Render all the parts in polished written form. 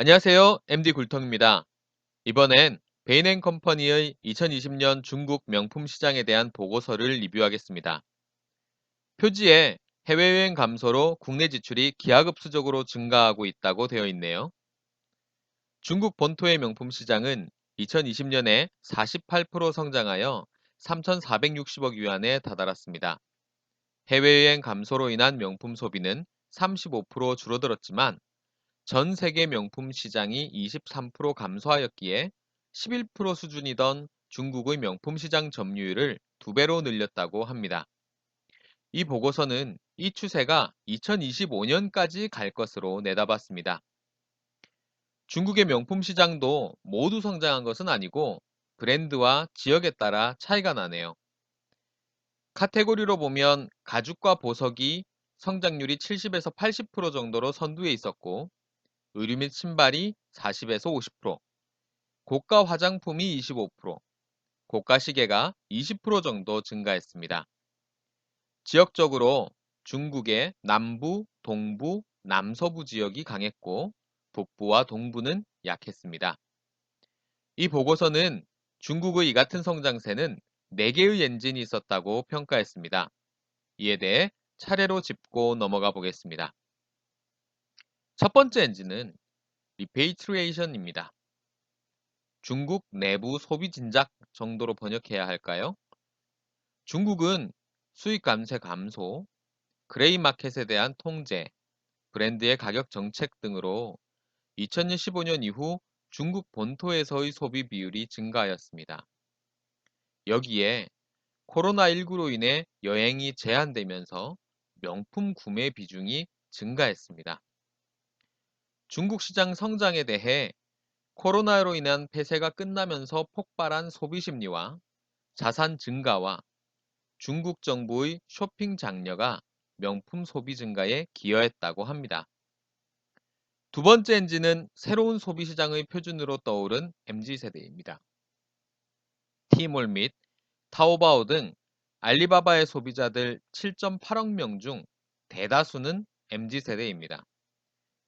안녕하세요. MD 굴통입니다. 이번엔 베인앤컴퍼니의 2020년 중국 명품 시장에 대한 보고서를 리뷰하겠습니다. 표지에 해외여행 감소로 국내 지출이 기하급수적으로 증가하고 있다고 되어 있네요. 중국 본토의 명품 시장은 2020년에 48% 성장하여 3,460억 위안에 다다랐습니다. 해외여행 감소로 인한 명품 소비는 35% 줄어들었지만 전 세계 명품 시장이 23% 감소하였기에 11% 수준이던 중국의 명품 시장 점유율을 2배로 늘렸다고 합니다. 이 보고서는 이 추세가 2025년까지 갈 것으로 내다봤습니다. 중국의 명품 시장도 모두 성장한 것은 아니고 브랜드와 지역에 따라 차이가 나네요. 카테고리로 보면 가죽과 보석이 성장률이 70에서 80% 정도로 선두에 있었고 의류 및 신발이 40에서 50%, 고가 화장품이 25%, 고가 시계가 20% 정도 증가했습니다. 지역적으로 중국의 남부, 동부, 남서부 지역이 강했고 북부와 동부는 약했습니다. 이 보고서는 중국의 이 같은 성장세는 4개의 엔진이 있었다고 평가했습니다. 이에 대해 차례로 짚고 넘어가 보겠습니다. 첫 번째 엔진은 리페이트레이션입니다. 중국 내부 소비 진작 정도로 번역해야 할까요? 중국은 수입 감세 감소, 그레이 마켓에 대한 통제, 브랜드의 가격 정책 등으로 2015년 이후 중국 본토에서의 소비 비율이 증가하였습니다. 여기에 코로나19로 인해 여행이 제한되면서 명품 구매 비중이 증가했습니다. 중국 시장 성장에 대해 코로나로 인한 폐쇄가 끝나면서 폭발한 소비 심리와 자산 증가와 중국 정부의 쇼핑 장려가 명품 소비 증가에 기여했다고 합니다. 두 번째 엔진은 새로운 소비 시장의 표준으로 떠오른 MZ세대입니다. 티몰 및 타오바오 등 알리바바의 소비자들 7.8억 명 중 대다수는 MZ세대입니다.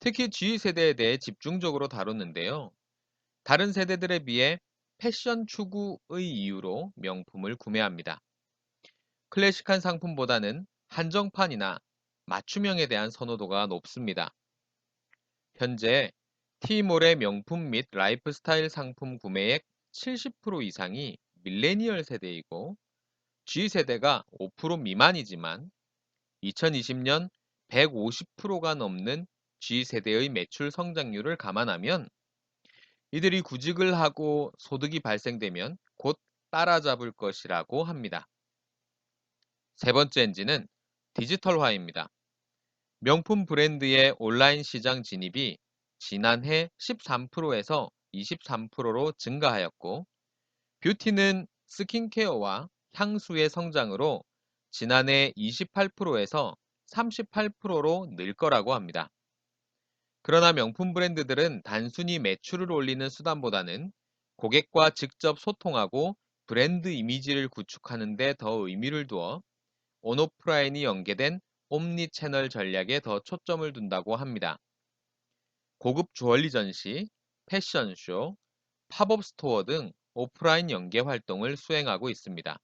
특히 G세대에 대해 집중적으로 다뤘는데요. 다른 세대들에 비해 패션 추구의 이유로 명품을 구매합니다. 클래식한 상품보다는 한정판이나 맞춤형에 대한 선호도가 높습니다. 현재 T몰의 명품 및 라이프스타일 상품 구매액 70% 이상이 밀레니얼 세대이고 G세대가 5% 미만이지만 2020년 150%가 넘는 G세대의 매출 성장률을 감안하면 이들이 구직을 하고 소득이 발생되면 곧 따라잡을 것이라고 합니다. 세 번째 엔진은 디지털화입니다. 명품 브랜드의 온라인 시장 진입이 지난해 13%에서 23%로 증가하였고, 뷰티는 스킨케어와 향수의 성장으로 지난해 28%에서 38%로 늘 거라고 합니다. 그러나 명품 브랜드들은 단순히 매출을 올리는 수단보다는 고객과 직접 소통하고 브랜드 이미지를 구축하는 데 더 의미를 두어 온오프라인이 연계된 옴니 채널 전략에 더 초점을 둔다고 합니다. 고급 주얼리 전시, 패션쇼, 팝업 스토어 등 오프라인 연계 활동을 수행하고 있습니다.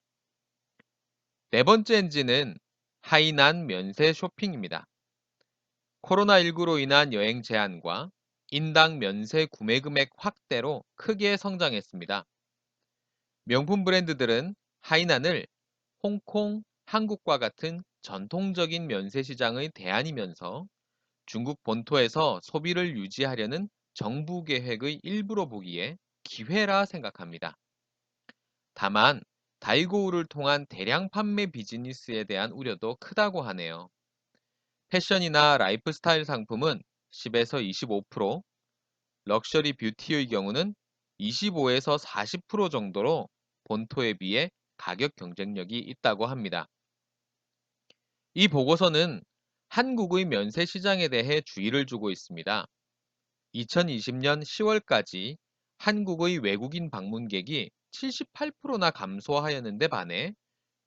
네 번째 엔진은 하이난 면세 쇼핑입니다. 코로나19로 인한 여행 제한과 인당 면세 구매 금액 확대로 크게 성장했습니다. 명품 브랜드들은 하이난을 홍콩, 한국과 같은 전통적인 면세 시장의 대안이면서 중국 본토에서 소비를 유지하려는 정부 계획의 일부로 보기에 기회라 생각합니다. 다만 다이고우를 통한 대량 판매 비즈니스에 대한 우려도 크다고 하네요. 패션이나 라이프스타일 상품은 10에서 25%, 럭셔리 뷰티의 경우는 25에서 40% 정도로 본토에 비해 가격 경쟁력이 있다고 합니다. 이 보고서는 한국의 면세 시장에 대해 주의를 주고 있습니다. 2020년 10월까지 한국의 외국인 방문객이 78%나 감소하였는데 반해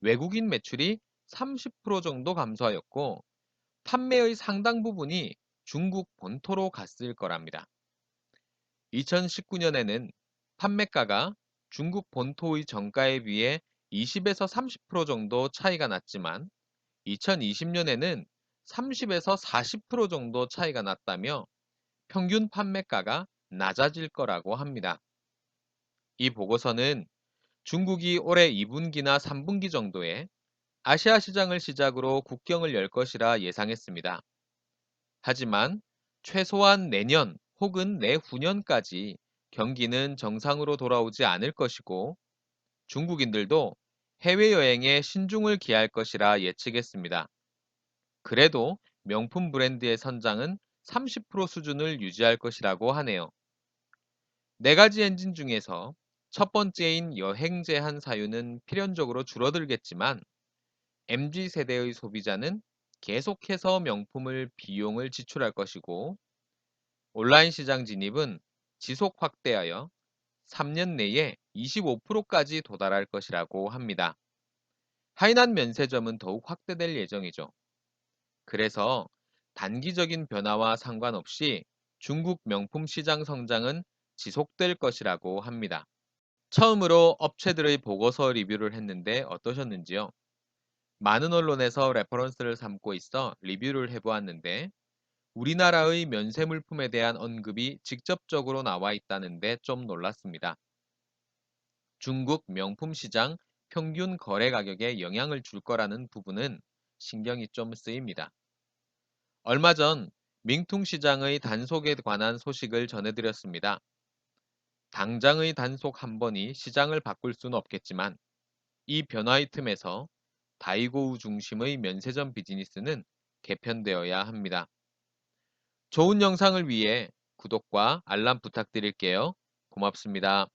외국인 매출이 30% 정도 감소하였고 판매의 상당 부분이 중국 본토로 갔을 거랍니다. 2019년에는 판매가가 중국 본토의 정가에 비해 20에서 30% 정도 차이가 났지만 2020년에는 30에서 40% 정도 차이가 났다며 평균 판매가가 낮아질 거라고 합니다. 이 보고서는 중국이 올해 2분기나 3분기 정도에 아시아 시장을 시작으로 국경을 열 것이라 예상했습니다. 하지만 최소한 내년 혹은 내후년까지 경기는 정상으로 돌아오지 않을 것이고 중국인들도 해외여행에 신중을 기할 것이라 예측했습니다. 그래도 명품 브랜드의 선장은 30% 수준을 유지할 것이라고 하네요. 네 가지 엔진 중에서 첫 번째인 여행 제한 사유는 필연적으로 줄어들겠지만 MZ 세대의 소비자는 계속해서 명품을 비용을 지출할 것이고 온라인 시장 진입은 지속 확대하여 3년 내에 25%까지 도달할 것이라고 합니다. 하이난 면세점은 더욱 확대될 예정이죠. 그래서 단기적인 변화와 상관없이 중국 명품 시장 성장은 지속될 것이라고 합니다. 처음으로 업체들의 보고서 리뷰를 했는데 어떠셨는지요? 많은 언론에서 레퍼런스를 삼고 있어 리뷰를 해보았는데 우리나라의 면세 물품에 대한 언급이 직접적으로 나와 있다는데 좀 놀랐습니다. 중국 명품 시장 평균 거래 가격에 영향을 줄 거라는 부분은 신경이 좀 쓰입니다. 얼마 전 민퉁 시장의 단속에 관한 소식을 전해드렸습니다. 당장의 단속 한 번이 시장을 바꿀 수는 없겠지만 이 변화의 틈에서 다이고우 중심의 면세점 비즈니스는 개편되어야 합니다. 좋은 영상을 위해 구독과 알람 부탁드릴게요. 고맙습니다.